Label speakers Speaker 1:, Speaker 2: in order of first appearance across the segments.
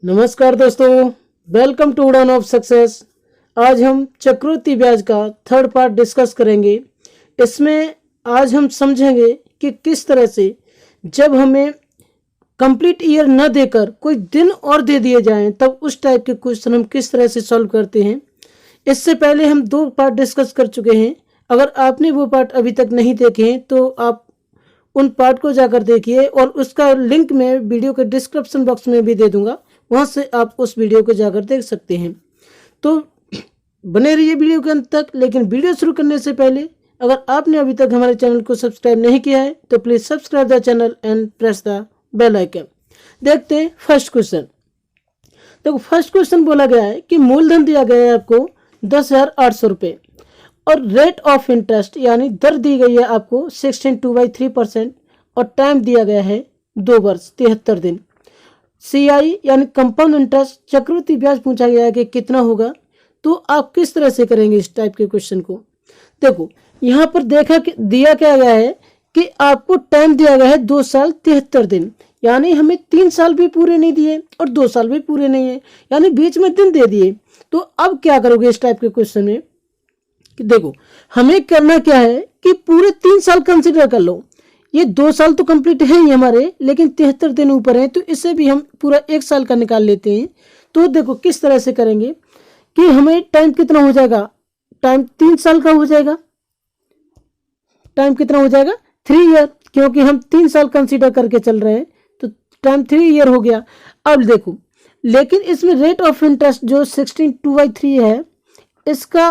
Speaker 1: नमस्कार दोस्तों, welcome to उड़ान ऑफ सक्सेस। आज हम चक्रवृद्धि ब्याज का थर्ड पार्ट डिस्कस करेंगे। इसमें आज हम समझेंगे कि किस तरह से जब हमें कंप्लीट ईयर न देकर कोई दिन और दे दिए जाएं तब उस टाइप के क्वेश्चन हम किस तरह से सॉल्व करते हैं। इससे पहले हम 2 पार्ट डिस्कस कर चुके हैं। अगर आपने वो पार्ट अभी तक नहीं देखे हैं तो आप उन पार्ट को जाकर देखिए और उसका लिंक मैं वीडियो के डिस्क्रिप्शन बॉक्स में भी दे दूंगा, वहां से आप उस वीडियो को जाकर देख सकते हैं। तो बने रहिए वीडियो के अंत तक। लेकिन वीडियो शुरू करने से पहले अगर आपने अभी तक हमारे चैनल को सब्सक्राइब नहीं किया है तो please subscribe the channel and press the bell icon. देखते हैं फर्स्ट क्वेश्चन। देखो, फर्स्ट क्वेश्चन बोला गया है कि मूलधन दिया गया है आपको 10,800 रुपये और रेट ऑफ इंटरेस्ट यानी दर दी गई है आपको 16/3% और टाइम दिया गया है 2 वर्ष 73 दिन। CI यानी कंपाउंड इंटरेस्ट चक्रवृद्धि ब्याज पूछा गया है कि कितना होगा। तो आप किस तरह से करेंगे इस टाइप के क्वेश्चन को। देखो, यहाँ पर देखा कि दिया क्या गया है कि आपको टाइम दिया गया है 2 साल 73 दिन, यानी हमें 3 साल भी पूरे नहीं दिए और 2 साल भी पूरे नहीं है, यानी बीच में दिन दे दिए। तो अब क्या करोगे इस टाइप के क्वेश्चन में कि देखो, हमें करना क्या है कि पूरे 3 साल कंसिडर कर लो। ये 2 साल तो कंप्लीट है ही हमारे, लेकिन 73 दिन ऊपर है तो इससे भी हम पूरा 1 साल का निकाल लेते हैं। तो देखो किस तरह से करेंगे कि हमें टाइम कितना हो जाएगा। टाइम 3 साल का हो जाएगा। टाइम कितना हो जाएगा 3 ईयर, क्योंकि हम 3 साल कंसीडर करके चल रहे हैं तो टाइम 3 ईयर हो गया। अब देखो, लेकिन इसमें रेट ऑफ इंटरेस्ट जो 16/2/3 है, इसका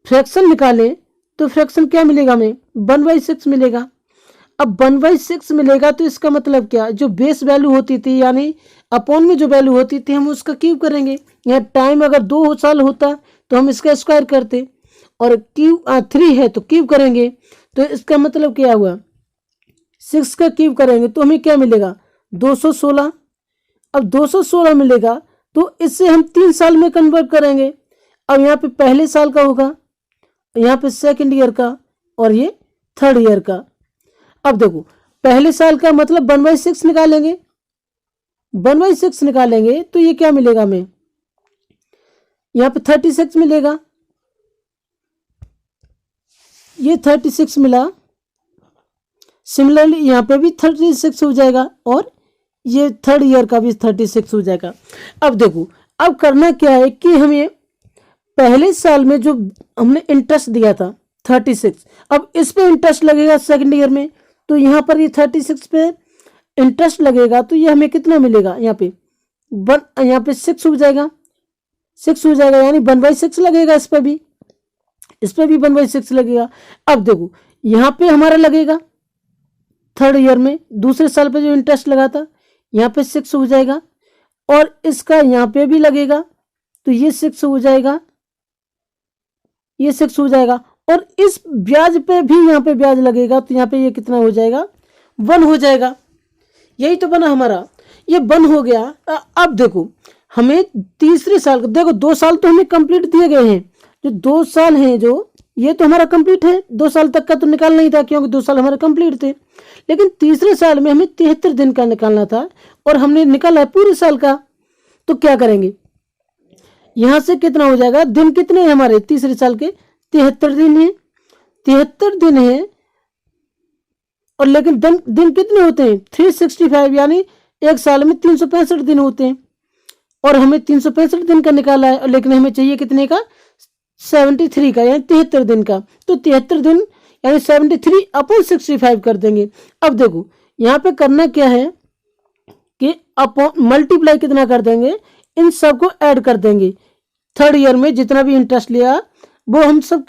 Speaker 1: फ्रैक्शन निकालें तो फ्रैक्शन क्या मिलेगा हमें 1/6 मिलेगा। अब 1/6 मिलेगा तो इसका मतलब क्या, जो बेस वैल्यू होती थी यानी अपॉन में जो वैल्यू होती थी हम उसका क्यूब करेंगे। यहाँ टाइम अगर 2 साल होता तो हम इसका स्क्वायर करते और क्यूब 3 है तो क्यूब करेंगे। तो इसका मतलब क्या हुआ, 6 का क्यूब करेंगे तो हमें क्या मिलेगा 216। अब 216 मिलेगा तो इससे हम 3 साल में कन्वर्ट करेंगे। अब यहाँ पे पहले साल का होगा, यहाँ पे सेकंड ईयर का और ये थर्ड ईयर का। अब देखो, पहले साल का मतलब 1/6 निकालेंगे। 1/6 निकालेंगे तो ये क्या मिलेगा हमें, यहाँ पे 36 मिलेगा। ये 36 मिला। सिमिलरली यहाँ पे भी 36 हो जाएगा और ये थर्ड ईयर का भी 36 हो जाएगा। अब देखो, अब करना क्या है कि हमें पहले साल में जो हमने इंटरेस्ट दिया था 36, अब इस पे इंटरेस्ट लगेगा सेकंड ईयर में, तो यहाँ पर ये 36 पे इंटरेस्ट लगेगा तो ये हमें कितना मिलेगा, यहाँ पे 6 हो जाएगा। 6 हो जाएगा यानी 1/6 लगेगा। इस पर भी 1/6 लगेगा। अब देखो, यहाँ पे हमारा लगेगा थर्ड ईयर में दूसरे साल पे जो इंटरेस्ट लगा था, यहाँ पे 6 हो जाएगा और इसका यहाँ पे भी लगेगा तो ये 6 हो जाएगा, ये 6 हो जाएगा और इस ब्याज पे भी यहाँ पे ब्याज लगेगा तो यहाँ पे ये कितना हो जाएगा 1 हो जाएगा। यही तो बना हमारा, ये 1 हो गया। अब देखो, हमें तीसरे साल का देखो, 2 साल तो हमें कंप्लीट दिए गए हैं। जो 2 साल हैं जो ये तो हमारा कंप्लीट है। 2 साल तक का तो निकाल नहीं था क्योंकि 2 साल हमारे कंप्लीट थे, लेकिन तीसरे साल में हमें 73 दिन का निकालना था और हमने निकाला है पूरे साल का। तो क्या करेंगे, यहां से कितना हो जाएगा, दिन कितने हैं हमारे तीसरे साल के 73 दिन है। 73 दिन है और लेकिन दिन कितने होते हैं 365, यानी एक साल में 365 दिन होते हैं और हमें 365 दिन का निकाला है, लेकिन हमें चाहिए कितने का 73 का, यानी 73 दिन का। तो 73 दिन यानी 73/65 कर देंगे। अब देखो, यहाँ पे करना क्या है कि अपॉन मल्टीप्लाई कितना कर देंगे, इन सबको ऐड कर देंगे। थर्ड ईयर में जितना भी इंटरेस्ट लिया वो हम सब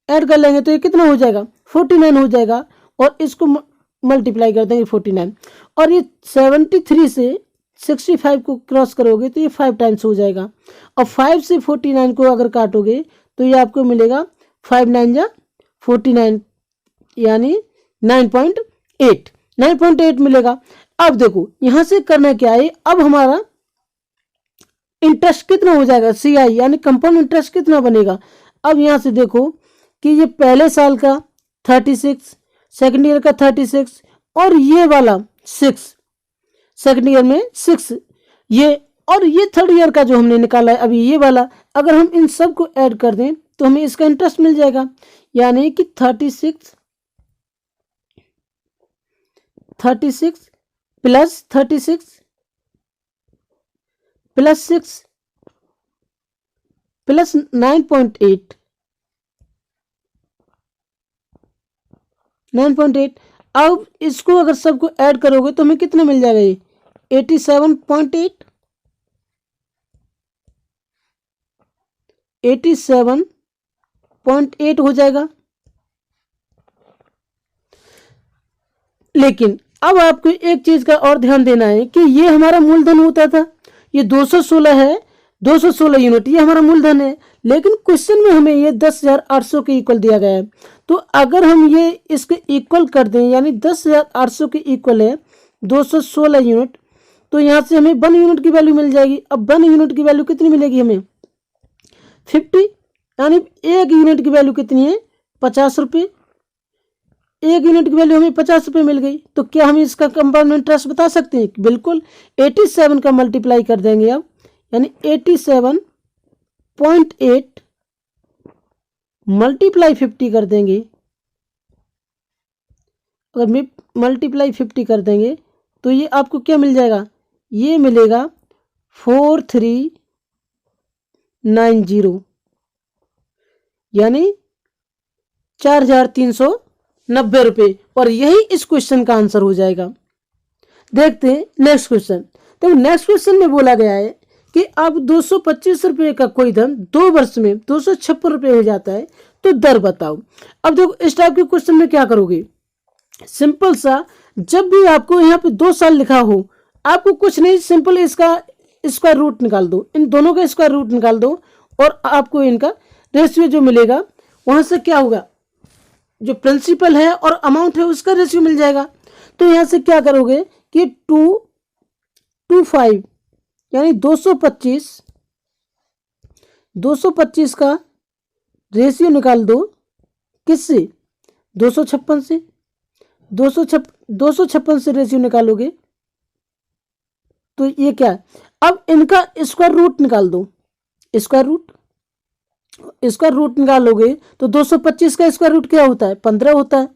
Speaker 1: ऐड कर लेंगे तो ये कितना हो जाएगा 49 हो जाएगा और इसको मल्टीप्लाई कर देंगे 49 और ये 73 से 65 को क्रॉस करोगे तो ये 5 टाइम्स हो जाएगा और 5 से 49 को अगर काटोगे तो ये आपको मिलेगा 5 9 जा 49 यानी 9.8 मिलेगा। अब देखो, यहां से करना क्या है, अब हमारा इंटरेस्ट कितना हो जाएगा CI यानी कंपाउंड इंटरेस्ट कितना बनेगा। अब यहां से देखो कि ये पहले साल का 36, सेकंड ईयर का 36 और ये वाला 6, सेकंड ईयर में 6 ये और ये थर्ड ईयर का जो हमने निकाला है अभी ये वाला, अगर हम इन सब को ऐड कर दें तो हमें इसका इंटरेस्ट मिल जाएगा, यानी कि 36 प्लस 36 प्लस 6 प्लस 9.8 अब इसको अगर सबको ऐड करोगे तो हमें कितना मिल जाएगा, ये 87.8 हो जाएगा। लेकिन अब आपको एक चीज का और ध्यान देना है कि ये हमारा मूलधन होता था, ये 216 है, 216 यूनिट ये हमारा मूलधन है, लेकिन क्वेश्चन में हमें ये 10,800 के इक्वल दिया गया है। तो अगर हम ये इसके इक्वल कर दें, यानी 10,800 के इक्वल है 216 यूनिट, तो यहाँ से हमें 1 यूनिट की वैल्यू मिल जाएगी। अब 1 यूनिट की वैल्यू कितनी मिलेगी हमें, 50, यानी 1 यूनिट की वैल्यू कितनी है, 50 रुपये। 1 यूनिट की वैल्यू हमें 50 रुपये मिल गई, तो क्या हम इसका कंपाउंड इंटरेस्ट बता सकते हैं, बिल्कुल 87 का मल्टीप्लाई कर देंगे अब, यानी 87.8 मल्टीप्लाई 50 कर देंगे। अगर मल्टीप्लाई 50 कर देंगे तो ये आपको क्या मिल जाएगा, ये मिलेगा 4390, यानी 4,390 रुपये, और यही इस क्वेश्चन का आंसर हो जाएगा। देखते हैं नेक्स्ट क्वेश्चन। तो नेक्स्ट क्वेश्चन में बोला गया है कि अब 225 रुपये का कोई धन 2 वर्ष में 256 रुपये हो जाता है, तो दर बताओ। अब देखो इस टाइप के क्वेश्चन में क्या करोगे, सिंपल सा, जब भी आपको यहाँ पे 2 साल लिखा हो, आपको कुछ नहीं, सिंपल इसका स्क्वायर रूट निकाल दो, इन दोनों का स्क्वायर रूट निकाल दो, और आपको इनका रेशियो जो मिलेगा वहां से क्या होगा, जो प्रिंसिपल है और अमाउंट है उसका रेशियो मिल जाएगा। तो यहां से क्या करोगे कि 225 यानी 225 का रेशियो निकाल दो, किससे, 256 से, 256 से रेशियो निकालोगे तो ये क्या है, अब इनका स्क्वायर रूट निकाल दो, स्क्वायर रूट निकालोगे तो 225 का स्क्वायर रूट क्या होता है, 15 होता है।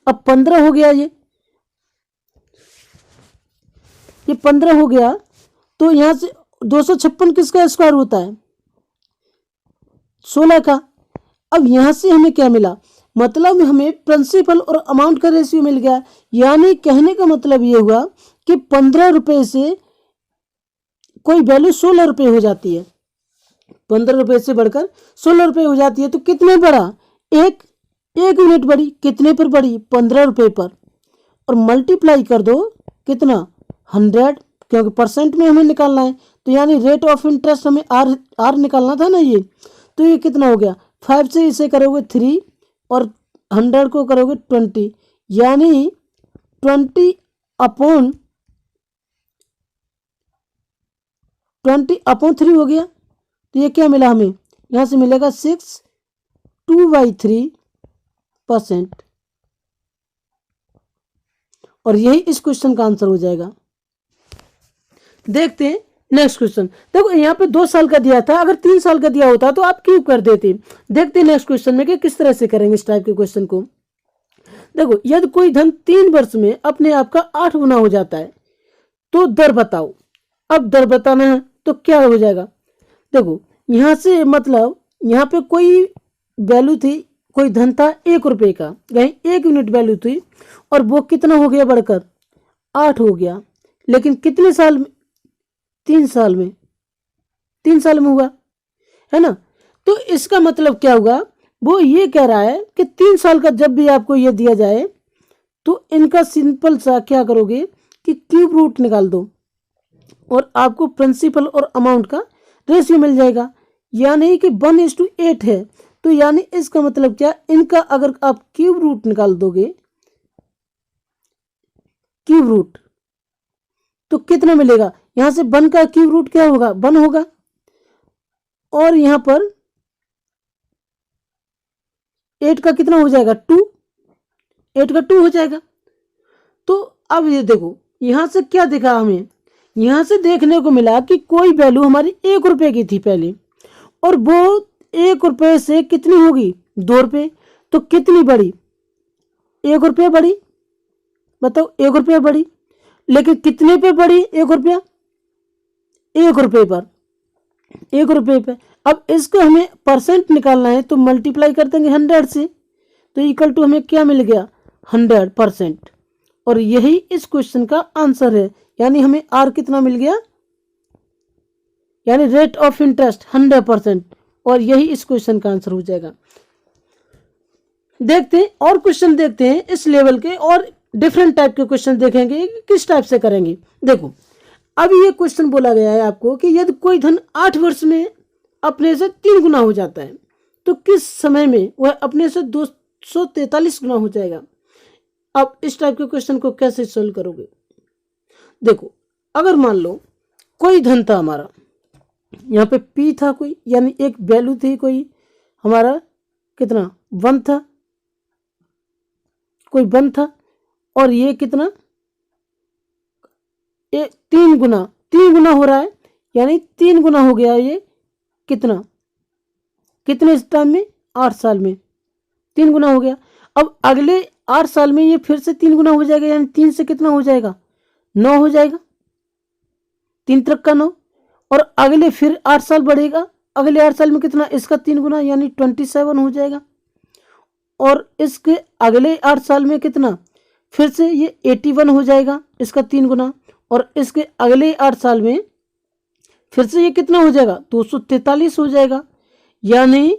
Speaker 1: अब 15 हो गया, ये 15 हो गया, तो यहां से 256 किसका स्क्वायर होता है, 16 का। अब यहां से हमें क्या मिला, मतलब हमें प्रिंसिपल और अमाउंट का रेशियो मिल गया, यानी कहने का मतलब ये हुआ कि 15 रुपए से कोई वैल्यू 16 रुपए हो जाती है, 15 रुपए से बढ़कर 16 रुपए हो जाती है। तो कितने बढ़ा, एक यूनिट बढ़ी, कितने पर बढ़ी, 15 रुपए पर, और मल्टीप्लाई कर दो कितना, 100, क्योंकि परसेंट में हमें निकालना है, तो यानी रेट ऑफ इंटरेस्ट हमें आर निकालना था ना ये, तो ये कितना हो गया, 5 से इसे करोगे 3 और 100 को करोगे 20, यानी 20/3 हो गया। तो ये क्या मिला हमें, यहां से मिलेगा 2/3%, और यही इस क्वेश्चन का आंसर हो जाएगा। देखते हैं नेक्स्ट क्वेश्चन। देखो यहाँ पे 2 साल का दिया था, अगर 3 साल का दिया होता तो आप क्यों कर देते। देखते हैं नेक्स्ट क्वेश्चन में कि किस तरह से करेंगे इस टाइप के क्वेश्चन को। देखो यदि कोई धन 3 वर्ष में अपने आप का 8 गुना हो जाता है तो दर बताओ। अब दर बताना है तो क्या हो जाएगा, देखो यहां से मतलब यहाँ पे कोई वैल्यू थी, कोई धन था 1 रुपए का, कहीं 1 यूनिट वैल्यू थी, और वो कितना हो गया बढ़कर 8 हो गया, लेकिन कितने साल में, 3 साल में, 3 साल में हुआ है ना। तो इसका मतलब क्या हुआ, वो ये कह रहा है कि 3 साल का जब भी आपको ये दिया जाए तो इनका सिंपल सा क्या करोगे कि क्यूब रूट निकाल दो, और आपको प्रिंसिपल और अमाउंट का रेशियो मिल जाएगा, यानी कि 1:8 है। तो यानी इसका मतलब क्या, इनका अगर आप क्यूब रूट निकाल दोगे, क्यूब रूट, तो कितना मिलेगा, यहां से 1 का क्यूब रूट क्या होगा, 1 होगा, और यहां पर 8 का कितना हो जाएगा, 2, 8 का 2 हो जाएगा। तो अब ये देखो यहां से क्या दिखा हमें यहाँ से देखने को मिला कि कोई वैल्यू हमारी 1 रुपये की थी पहले, और वो 1 रुपये से कितनी होगी, 2 रुपये, तो कितनी बढ़ी, 1 रुपये बढ़ी। बताओ 1 रुपये बढ़ी, लेकिन कितने पे बढ़ी 1 रुपया, 1 रुपये पर, 1 रुपये पे। अब इसको हमें परसेंट निकालना है तो मल्टीप्लाई कर देंगे 100 से, तो इक्वल टू हमें क्या मिल गया, 100%। और यही इस क्वेश्चन का आंसर है, यानी हमें आर कितना मिल गया, यानी रेट ऑफ इंटरेस्ट 100%, और यही इस क्वेश्चन का आंसर हो जाएगा। देखते हैं और क्वेश्चन देखते हैं इस लेवल के, और डिफरेंट टाइप के क्वेश्चन देखेंगे किस टाइप से करेंगे। देखो अब ये क्वेश्चन बोला गया है आपको कि यदि कोई धन 8 वर्ष में अपने से 3 गुना हो जाता है तो किस समय में वह अपने से 243 गुना हो जाएगा। अब इस टाइप के क्वेश्चन को कैसे सोल्व करोगे। देखो अगर मान लो कोई धन था हमारा, यहाँ पे पी था कोई, यानी एक वैल्यू थी कोई, हमारा कितना 1 था, कोई 1 था, और ये कितना 3 गुना हो रहा है, यानी 3 गुना हो गया ये कितना, कितने टाइम में, 8 साल में 3 गुना हो गया। अब अगले 8 साल में ये फिर से 3 गुना हो जाएगा, यानी 3 से कितना हो जाएगा, 9 हो जाएगा, 3 तक का 9, और अगले फिर 8 साल बढ़ेगा, अगले 8 साल में कितना, इसका 3 गुना यानी 27 हो जाएगा, और इसके अगले 8 साल में कितना, फिर से ये 81 हो जाएगा, इसका 3 गुना, और इसके अगले 8 साल में फिर से ये कितना हो जाएगा, 243 हो जाएगा। यानी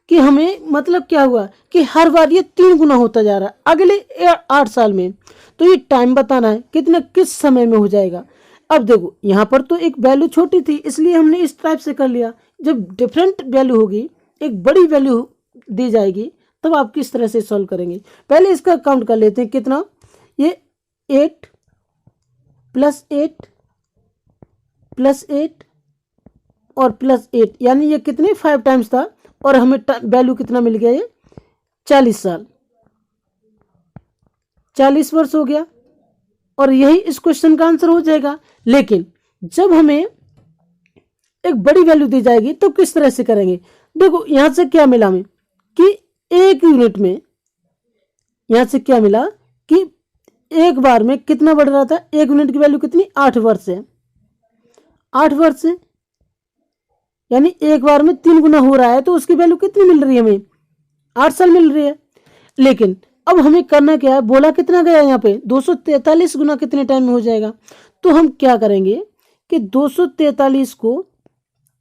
Speaker 1: कि हमें मतलब क्या हुआ कि हर बार ये 3 गुना होता जा रहा है अगले 8 साल में। तो ये टाइम बताना है कितना, किस समय में हो जाएगा। अब देखो यहाँ पर तो एक वैल्यू छोटी थी इसलिए हमने इस टाइप से कर लिया, जब डिफरेंट वैल्यू होगी, एक बड़ी वैल्यू दी जाएगी, तब आप किस तरह से सॉल्व करेंगे। पहले इसका काउंट कर लेते हैं, कितना, ये 8 + 8 + 8 और +8, यानी ये कितने 5 टाइम्स था, और हमें वैल्यू कितना मिल गया, ये 40 साल, 40 वर्ष हो गया, और यही इस क्वेश्चन का आंसर हो जाएगा। लेकिन जब हमें एक बड़ी वैल्यू दी जाएगी तो किस तरह से करेंगे। देखो यहां से क्या मिला हमें कि 1 यूनिट में, यहां से क्या मिला कि एक बार में कितना बढ़ रहा था, 1 यूनिट की वैल्यू कितनी, 8 वर्ष है, 8 वर्ष है, यानी एक बार में 3 गुना हो रहा है, तो उसकी वैल्यू कितनी मिल रही है हमें, 8 साल मिल रही है। लेकिन अब हमें करना क्या है, बोला कितना गया यहाँ पे, 243 गुना कितने टाइम में हो जाएगा। तो हम क्या करेंगे कि 243 को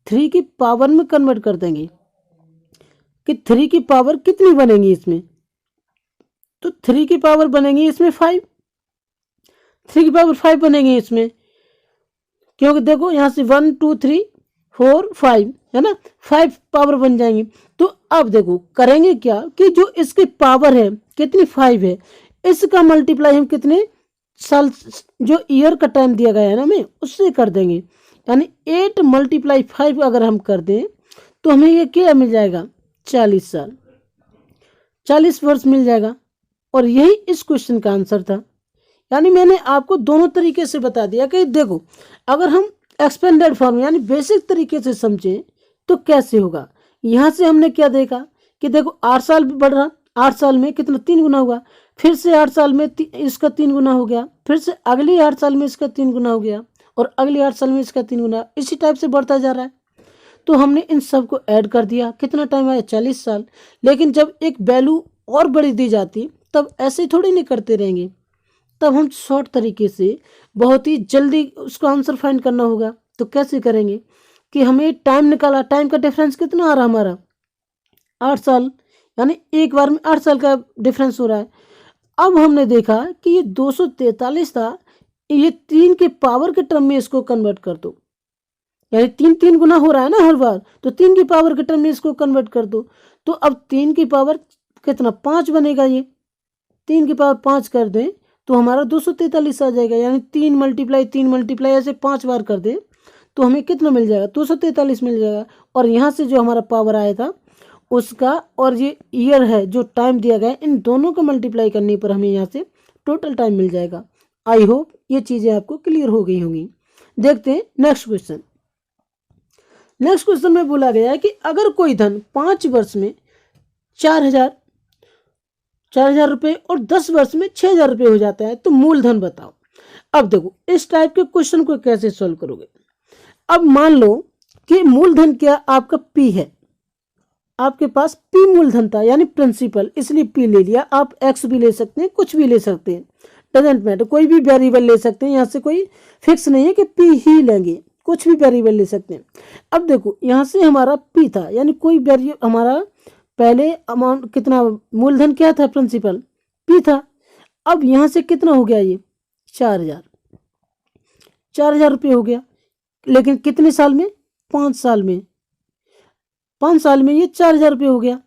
Speaker 1: 3 की पावर में कन्वर्ट कर देंगे, कि 3 की पावर कितनी बनेगी इसमें, तो 3 की पावर बनेगी इसमें 5, 3 की पावर 5 बनेगी इसमें, क्योंकि देखो यहाँ से 1 2 3 4 5 है ना, 5 पावर बन जाएंगी। तो अब देखो करेंगे क्या कि जो इसकी पावर है कितनी 5 है, इसका मल्टीप्लाई हम कितने साल, जो ईयर का टाइम दिया गया है ना हमें, उससे कर देंगे, यानी 8 × 5 अगर हम कर दें तो हमें ये क्या मिल जाएगा, 40 साल, 40 वर्ष मिल जाएगा। और यही इस क्वेश्चन का आंसर था। यानी मैंने आपको दोनों तरीके से बता दिया कि देखो अगर हम एक्सपेंडेड फॉर्म यानी बेसिक तरीके से समझें तो कैसे होगा। यहाँ से हमने क्या देखा कि देखो 8 साल बढ़ रहा, 8 साल में कितना 3 गुना हुआ, फिर से 8 साल में इसका 3 गुना हो गया, फिर से अगले 8 साल में इसका 3 गुना हो गया, और अगले 8 साल में इसका 3 गुना, इसी टाइप से बढ़ता जा रहा है। तो हमने इन सब को ऐड कर दिया, कितना टाइम आया, 40 साल। लेकिन जब एक वैल्यू और बड़ी दी जाती तब ऐसे थोड़ी नहीं करते रहेंगे, तब हम शॉर्ट तरीके से बहुत ही जल्दी उसका आंसर फाइंड करना होगा। तो कैसे करेंगे कि हमें टाइम निकाला, टाइम का डिफरेंस कितना आ रहा हमारा 8 साल, यानी एक बार में 8 साल का डिफरेंस हो रहा है। अब हमने देखा कि ये 243 था, ये 3 के पावर के टर्म में इसको कन्वर्ट कर दो, यानी 3 गुना हो रहा है ना हर बार, तो 3 की पावर के टर्म में इसको कन्वर्ट कर दो। तो अब 3 की पावर कितना 5 बनेगा, ये 3 की पावर 5 कर दें तो हमारा 243 आ जाएगा, यानी 3 × ऐसे 5 बार कर दें तो हमें कितना मिल जाएगा, 243 मिल जाएगा। और यहाँ से जो हमारा पावर आया था उसका और ये ईयर है जो टाइम दिया गया है, इन दोनों को मल्टीप्लाई करने पर हमें यहाँ से टोटल टाइम मिल जाएगा। आई होप ये चीज़ें आपको क्लियर हो गई होंगी। देखते हैं नेक्स्ट क्वेश्चन। नेक्स्ट क्वेश्चन में बोला गया है कि अगर कोई धन 5 वर्ष में 4,000 रुपये और 10 वर्ष में 6,000 रुपये हो जाता है तो मूलधन बताओ। अब देखो इस टाइप के क्वेश्चन को कैसे सॉल्व करोगे। अब मान लो कि मूलधन क्या आपका पी है, आपके पास पी मूलधन था यानी प्रिंसिपल, इसलिए पी ले लिया। आप एक्स भी ले सकते हैं, कुछ भी ले सकते हैं, डजेंट मैटर, कोई भी वेरिएबल ले सकते हैं। यहाँ से कोई फिक्स नहीं है कि पी ही लेंगे, कुछ भी वेरिएबल ले सकते हैं। अब देखो यहाँ से हमारा पी था यानी कोई वेरिएबल, हमारा पहले अमाउंट कितना, मूलधन क्या था, प्रिंसिपल पी था। अब यहाँ से कितना हो गया, ये 4,000 रुपये हो गया, लेकिन कितने साल में, 5 साल में। 5 साल में ये 4,000 रुपये हो गया,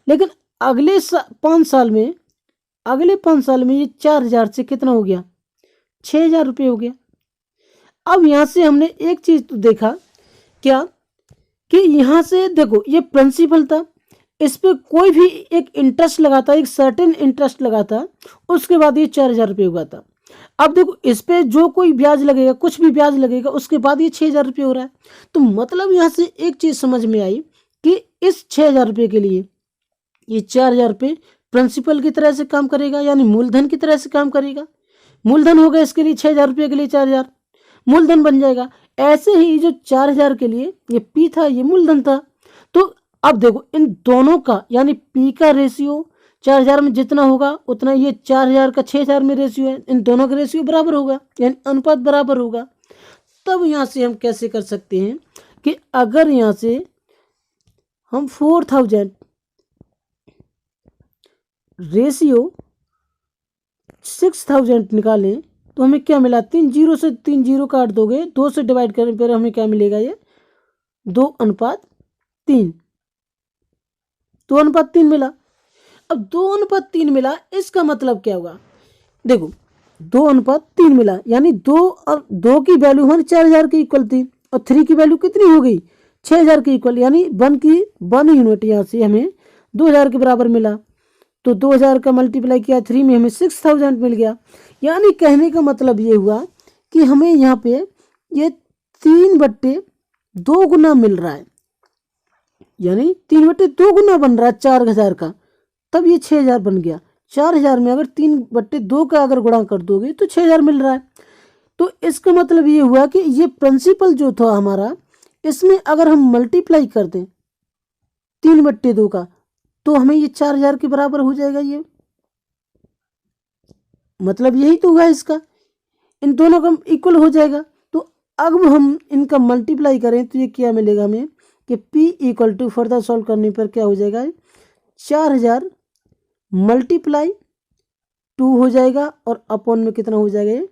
Speaker 1: लेकिन अगले 5 साल में, अगले 5 साल में ये 4,000 से कितना हो गया, 6,000 रुपये हो गया। अब यहाँ से हमने एक चीज तो देखा क्या, कि यहाँ से देखो ये प्रिंसिपल था, इस पे कोई भी एक इंटरेस्ट लगाता, एक सर्टेन इंटरेस्ट लगाता, उसके बाद ये 4,000 रुपये हुआ था। अब देखो इस पे जो कोई ब्याज लगेगा, कुछ भी ब्याज लगेगा, उसके बाद ये 6,000 रुपये हो रहा है। तो मतलब यहाँ से एक चीज समझ में आई कि इस 6,000 रुपये के लिए ये 4,000 रुपये प्रिंसिपल की तरह से काम करेगा, यानी मूलधन की तरह से काम करेगा। मूलधन होगा इसके लिए 6,000 रुपये के लिए 4,000 मूलधन बन जाएगा। ऐसे ही जो 4,000 के लिए ये पी था, ये मूलधन था। तो अब देखो इन दोनों का यानी पी का रेशियो 4,000 में जितना होगा उतना ये 4,000 का 6,000 में रेशियो है, इन दोनों का रेशियो बराबर होगा यानी अनुपात बराबर होगा। तब यहाँ से हम कैसे कर सकते हैं कि अगर यहाँ से हम 4,000 रेशियो 6,000 निकालें तो हमें क्या मिला, 3 जीरो से 3 जीरो काट दोगे, 2 से डिवाइड करने पर हमें क्या मिलेगा, ये 2:3, 2:3 मिला। अब 2:3 मिला, इसका मतलब क्या होगा, देखो 2:3 मिला यानी 2 और 2 की वैल्यू हमारी 4,000 की इक्वल थी और 3 की वैल्यू कितनी हो गई, 6,000 की इक्वल, यानी 1 यूनिट यहाँ से हमें 2,000 के बराबर मिला। तो 2,000 का मल्टीप्लाई किया 3 में, हमें 6,000 मिल गया। यानी कहने का मतलब ये हुआ कि हमें यहाँ पे ये 3/2 गुना मिल रहा है, यानी 3/2 गुना बन रहा है 4,000 का, तब ये 6,000 बन गया। 4,000 में अगर 3/2 का अगर गुणा कर दोगे तो 6,000 मिल रहा है। तो इसका मतलब ये हुआ कि ये प्रिंसिपल जो था हमारा, इसमें अगर हम मल्टीप्लाई कर दें 3/2 का तो हमें ये 4,000 के बराबर हो जाएगा। ये मतलब यही तो हुआ इसका, इन दोनों का इक्वल हो जाएगा। तो अब हम इनका मल्टीप्लाई करें तो ये क्या मिलेगा हमें कि P equal to, further solve करने पर क्या हो जाएगा, 4,000 मल्टीप्लाई 2 हो जाएगा और अपॉन में कितना हो जाएगा, ये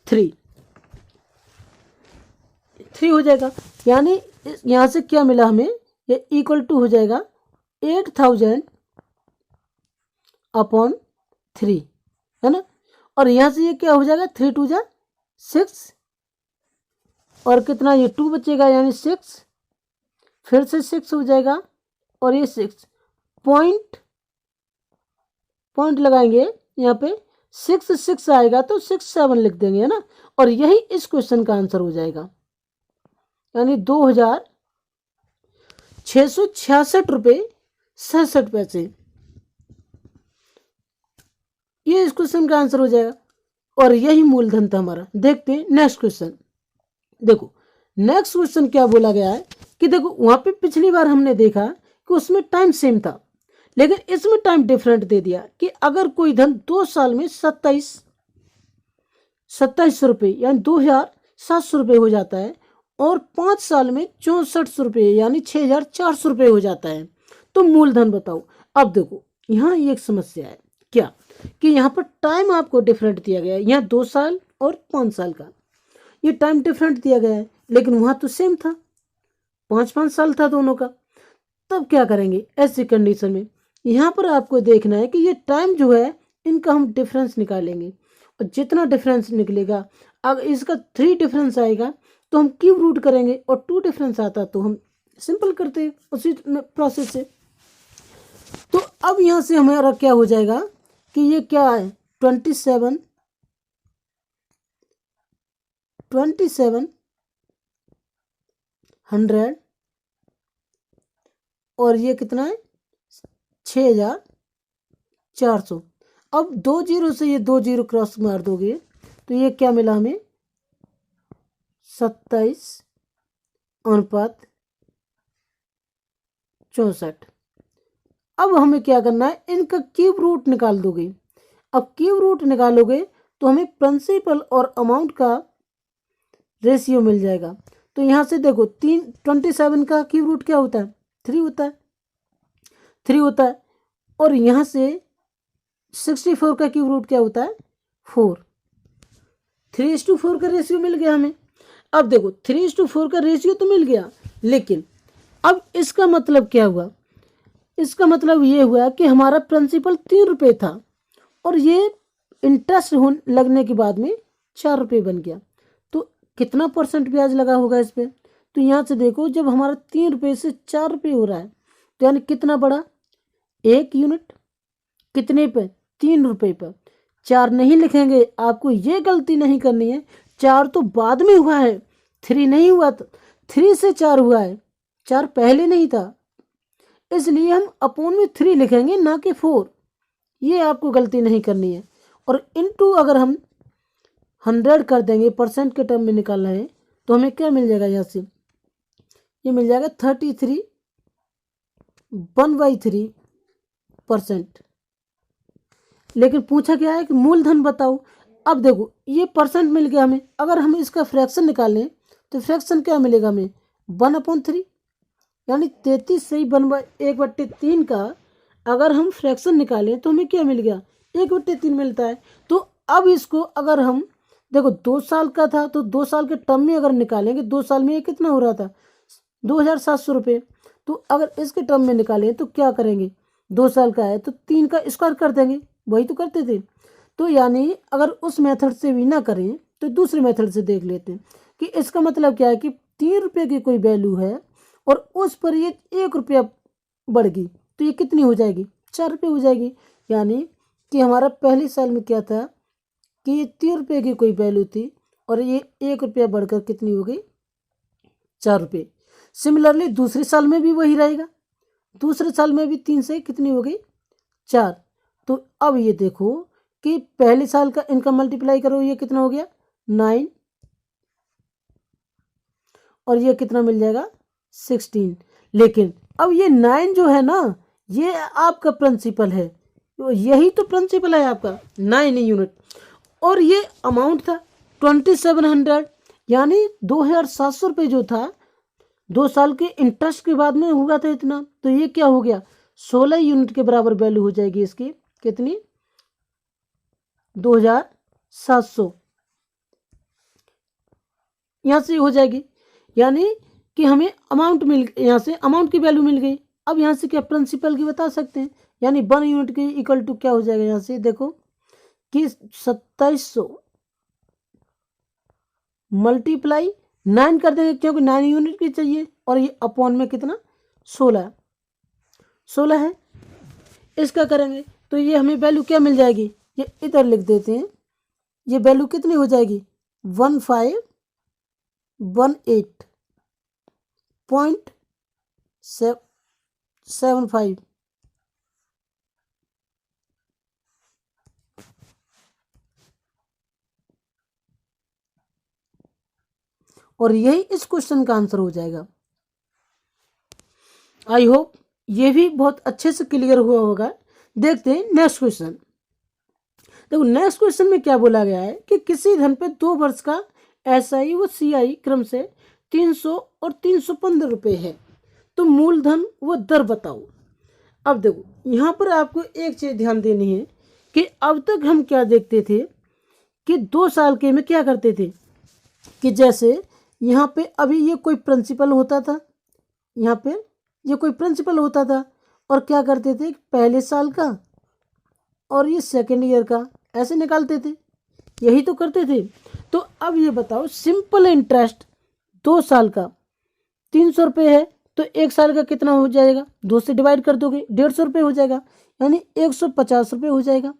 Speaker 1: 3 हो जाएगा। यानी यहाँ से क्या मिला हमें, ये इक्वल टू हो जाएगा 8,000/3, है ना। और यहाँ से ये क्या हो जाएगा, 3 2 जा 6 और कितना, ये 2 बचेगा यानी 6, फिर से 6 हो जाएगा और ये 6 पॉइंट लगाएंगे यहाँ पे, 6 आएगा तो 6 7 लिख देंगे, है ना। और यही इस क्वेश्चन का आंसर हो जाएगा, यानी 2,666 रुपये 67 पैसे, ये इस क्वेश्चन का आंसर हो जाएगा। और यही मूलधन था हमारा। देखते हैं नेक्स्ट क्वेश्चन। देखो नेक्स्ट क्वेश्चन क्या बोला गया है कि देखो वहां पे पिछली बार हमने देखा कि उसमें टाइम सेम था, लेकिन इसमें टाइम डिफरेंट दे दिया कि अगर कोई धन 2 साल में 27 रुपये यानी 2,700 रुपये हो जाता है और 5 साल में 64 रुपये यानी 6,400 रुपये हो जाता है, तो मूलधन बताओ। अब देखो यहाँ एक समस्या है क्या, कि यहाँ पर टाइम आपको डिफरेंट दिया गया है, यहाँ 2 साल और 5 साल का ये टाइम डिफरेंट दिया गया है, लेकिन वहां तो सेम था, 5-5 साल था दोनों का। तब क्या करेंगे ऐसी कंडीशन में, यहाँ पर आपको देखना है कि ये टाइम जो है इनका हम डिफरेंस निकालेंगे और जितना डिफरेंस निकलेगा, अगर इसका 3 डिफरेंस आएगा तो हम क्यूब रूट करेंगे और 2 डिफरेंस आता तो हम सिंपल करते हैं उसी प्रोसेस से। तो अब यहाँ से हमारा क्या हो जाएगा कि ये क्या है, 27 2700 और ये कितना है 6400। अब 2 जीरो से ये 2 जीरो क्रॉस मार दोगे तो ये क्या मिला हमें 27:64। अब हमें क्या करना है, इनका क्यूब रूट निकाल दोगे। अब क्यूब रूट निकालोगे तो हमें प्रिंसिपल और अमाउंट का रेशियो मिल जाएगा। तो यहाँ से देखो 27 का क्यूब रूट क्या होता है 3 होता है, 3 होता है। और यहाँ से 64 का क्यूब रूट क्या होता है 4। 3:4 का रेशियो मिल गया हमें। अब देखो 3:4 का रेशियो तो मिल गया, लेकिन अब इसका मतलब क्या हुआ, इसका मतलब ये हुआ कि हमारा प्रिंसिपल 3 रुपये था और ये इंटरेस्ट लगने के बाद में 4 रुपये बन गया। तो कितना % ब्याज लगा होगा इस पर। तो यहाँ से देखो जब हमारा 3 रुपये से 4 रुपये हो रहा है तो यानी कितना बढ़ा 1 यूनिट। कितने पे 3 रुपये पर। 4 नहीं लिखेंगे, आपको ये गलती नहीं करनी है। 4 तो बाद में हुआ है, 3 नहीं हुआ। तो 3 से 4 हुआ है, 4 पहले नहीं था, इसलिए हम अपॉन में 3 लिखेंगे ना कि 4। ये आपको गलती नहीं करनी है। और इनटू अगर हम 100 कर देंगे, % के टर्म में निकालना है, तो हमें क्या मिल जाएगा यहाँ से, ये मिल जाएगा 33 1/3%। लेकिन पूछा क्या है कि मूलधन बताओ। अब देखो ये % मिल गया हमें, अगर हम इसका फ्रैक्शन निकालें तो फ्रैक्शन क्या मिलेगा हमें 1/3, यानी 33 से 1/3 का अगर हम फ्रैक्शन निकालें तो हमें क्या मिल गया 1/3 मिलता है। तो अब इसको अगर हम देखो 2 साल का था तो 2 साल के टर्म में अगर निकालेंगे, 2 साल में ये कितना हो रहा था 2700 रुपये। तो अगर इसके टर्म में निकालें तो क्या करेंगे, 2 साल का है तो 3 का स्क्वायर कर देंगे, वही तो करते थे। तो यानी अगर उस मेथड से भी ना करें तो दूसरे मेथड से देख लेते हैं कि इसका मतलब क्या है कि 3 रुपये की कोई वैल्यू है और उस पर ये 1 रुपया बढ़ गई तो ये कितनी हो जाएगी 4 रुपये हो जाएगी। यानी कि हमारा पहले साल में क्या था कि ये 3 रुपये की कोई वैल्यू थी और ये 1 रुपया बढ़कर कितनी हो गई 4 रुपये। सिमिलरली दूसरे साल में भी वही रहेगा, दूसरे साल में भी 3 से कितनी हो गई 4। तो अब ये देखो कि पहले साल का इनका मल्टीप्लाई करो, ये कितना हो गया 9 और ये कितना मिल जाएगा 16। लेकिन अब ये 9 जो है ना ये आपका प्रिंसिपल है, तो यही तो प्रिंसिपल है आपका 9 यूनिट। और ये अमाउंट था 2700, यानी 2700 रुपये जो था 2 साल के इंटरेस्ट के बाद में हुआ था इतना। तो ये क्या हो गया 16 यूनिट के बराबर वैल्यू हो जाएगी इसकी, कितनी 2700 यहाँ से हो जाएगी। यानी कि हमें अमाउंट मिल, यहाँ से अमाउंट की वैल्यू मिल गई। अब यहाँ से क्या प्रिंसिपल की बता सकते हैं, यानी 1 यूनिट के इक्वल टू क्या हो जाएगा, यहाँ से देखो कि 2700 मल्टीप्लाई 9 कर देंगे क्योंकि 9 यूनिट की चाहिए और ये अपॉन में कितना 16 है। इसका करेंगे तो ये हमें वैल्यू क्या मिल जाएगी, ये इधर लिख देते हैं, ये वैल्यू कितनी हो जाएगी 1518.75। और यही इस क्वेश्चन का आंसर हो जाएगा। आई होप ये भी बहुत अच्छे से क्लियर हुआ होगा। देखते हैं नेक्स्ट क्वेश्चन। देखो नेक्स्ट क्वेश्चन में क्या बोला गया है कि किसी धन पे 2 वर्ष का SI व CI क्रम से 300 और 315 रुपये है, तो मूलधन व दर बताओ। अब देखो यहाँ पर आपको एक चीज ध्यान देनी है कि अब तक हम क्या देखते थे कि 2 साल के में क्या करते थे कि जैसे यहाँ पे अभी ये कोई प्रिंसिपल होता था, यहाँ पे ये कोई प्रिंसिपल होता था और क्या करते थे पहले साल का और ये सेकेंड ईयर का ऐसे निकालते थे, यही तो करते थे। तो अब ये बताओ सिंपल इंटरेस्ट 2 साल का 300 रुपये है तो 1 साल का कितना हो जाएगा, 2 से डिवाइड कर दोगे 150 रुपये हो जाएगा, यानी 150 रुपये हो जाएगा।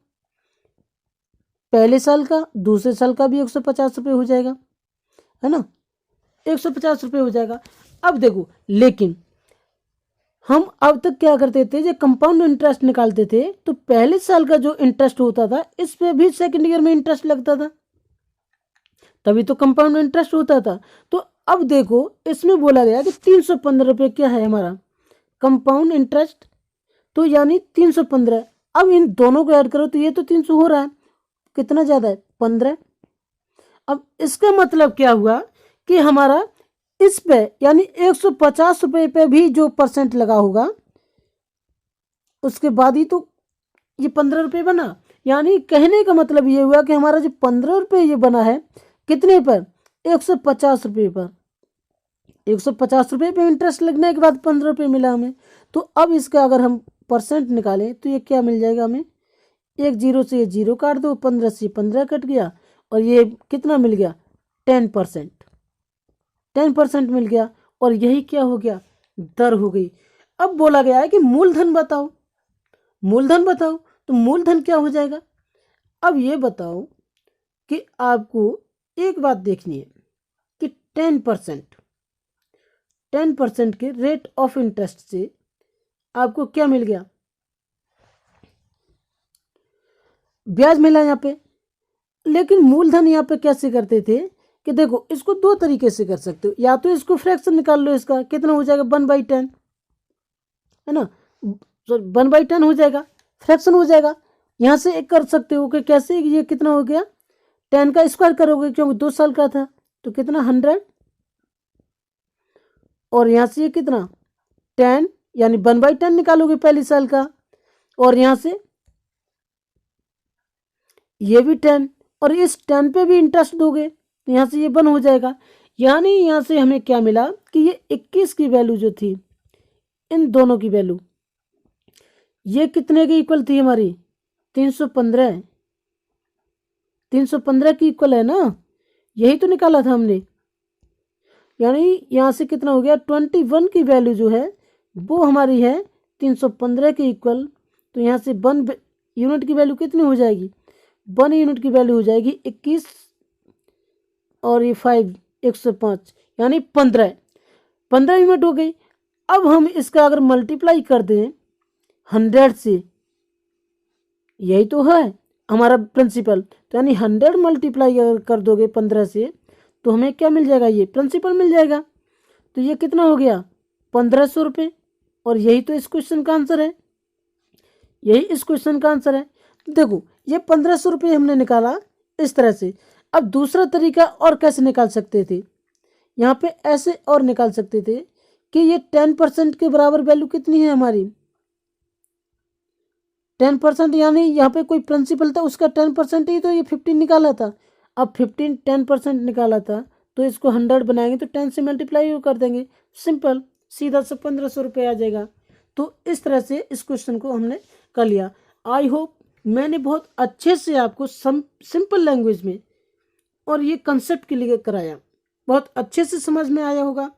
Speaker 1: पहले साल का दूसरे साल का भी 150 रुपये हो जाएगा। है ना, 150 रुपये हो जाएगा। अब देखो, लेकिन हम अब तक क्या करते थे, जो कंपाउंड इंटरेस्ट निकालते थे तो पहले साल का जो इंटरेस्ट होता था इस पे भी सेकंड ईयर में इंटरेस्ट लगता था, तभी तो कंपाउंड इंटरेस्ट होता था। तो अब देखो इसमें बोला गया कि 315 रुपये क्या है हमारा कंपाउंड इंटरेस्ट, तो यानी 315। अब इन दोनों को ऐड करो तो ये तो 300 हो रहा है, कितना ज़्यादा है 15। अब इसका मतलब क्या हुआ कि हमारा इस पे यानी 150 रुपये पे भी जो परसेंट लगा होगा उसके बाद ही तो ये 15 रुपये बना। यानी कहने का मतलब ये हुआ कि हमारा जो 15 रुपये ये बना है कितने पर, 150 रुपये पर। 150 रुपये पे इंटरेस्ट लगने के बाद 15 रुपये मिला हमें। तो अब इसका अगर हम परसेंट निकालें तो ये क्या मिल जाएगा हमें, एक जीरो से ये जीरो काट दो, 15 से 15 कट गया, और ये कितना मिल गया 10%। 10% मिल गया, और यही क्या हो गया, दर हो गई। अब बोला गया है कि मूलधन बताओ, मूलधन बताओ, तो मूलधन क्या हो जाएगा। अब ये बताओ कि आपको एक बात देखनी है कि 10% के रेट ऑफ इंटरेस्ट से आपको क्या मिल गया, ब्याज मिला यहाँ पे। लेकिन मूलधन यहाँ पे कैसे करते थे कि देखो इसको दो तरीके से कर सकते हो, या तो इसको फ्रैक्शन निकाल लो, इसका कितना हो जाएगा 1/10, है ना, 1/10 हो जाएगा, फ्रैक्शन हो जाएगा। यहाँ से एक कर सकते हो कि कैसे, ये कितना हो गया 10 का स्क्वायर करोगे क्योंकि 2 साल का था तो कितना 100, और यहाँ से ये कितना 10 यानी 1/10 निकालोगे पहले साल का, और यहाँ से ये भी 10, और इस 10 पे भी इंटरेस्ट दोगे तो यहाँ से ये 1 हो जाएगा। यानी यहाँ से हमें क्या मिला कि ये 21 की वैल्यू जो थी, इन दोनों की वैल्यू ये कितने के इक्वल थी हमारी, 315। 315 की इक्वल है ना, यही तो निकाला था हमने। यानी यहाँ से कितना हो गया 21 की वैल्यू जो है वो हमारी है 315 के इक्वल। तो यहाँ से 1 यूनिट की वैल्यू कितनी हो जाएगी, 1 यूनिट की वैल्यू हो जाएगी 21, और ये 5 105 यानी 15 यूनिट हो गई। अब हम इसका अगर मल्टीप्लाई कर दें 100 से, यही तो है हमारा प्रिंसिपल, तो यानी 100 मल्टीप्लाई अगर कर दोगे 15 से तो हमें क्या मिल जाएगा, ये प्रिंसिपल मिल जाएगा। तो ये कितना हो गया 1500 रुपये, और यही तो इस क्वेश्चन का आंसर है, यही इस क्वेश्चन का आंसर है। देखो ये 1500 रुपये हमने निकाला इस तरह से। अब दूसरा तरीका और कैसे निकाल सकते थे, यहाँ पे ऐसे और निकाल सकते थे कि ये 10% के बराबर वैल्यू कितनी है हमारी, 10%, यानी यहाँ पे कोई प्रिंसिपल था उसका 10% ही तो ये 15 निकाला था। अब 15 10% निकाला था तो इसको 100 बनाएंगे तो 10 से मल्टीप्लाई कर देंगे, सिंपल, सीधा से 1500 रुपये आ जाएगा। तो इस तरह से इस क्वेश्चन को हमने कर लिया। आई होप मैंने बहुत अच्छे से आपको सिंपल लैंग्वेज में और ये कंसेप्ट के लिए कराया, बहुत अच्छे से समझ में आया होगा।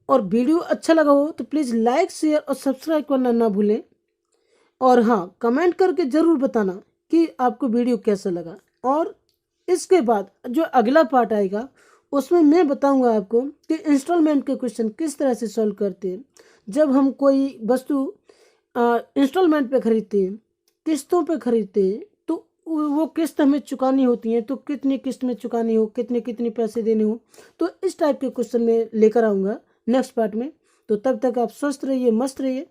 Speaker 1: और वीडियो अच्छा लगा हो तो प्लीज़ लाइक शेयर और सब्सक्राइब करना ना भूलें। और हाँ, कमेंट करके ज़रूर बताना कि आपको वीडियो कैसा लगा। और इसके बाद जो अगला पार्ट आएगा उसमें मैं बताऊंगा आपको कि इंस्टॉलमेंट के क्वेश्चन किस तरह से सॉल्व करते हैं। जब हम कोई वस्तु इंस्टॉलमेंट पे खरीदते हैं, किस्तों पे खरीदते हैं, तो वो किस्त हमें चुकानी होती है, तो कितनी किस्त में चुकानी हो, कितने कितने पैसे देने हो, तो इस टाइप के क्वेश्चन में लेकर आऊँगा नेक्स्ट पार्ट में। तो तब तक आप स्वस्थ रहिए, मस्त रहिए।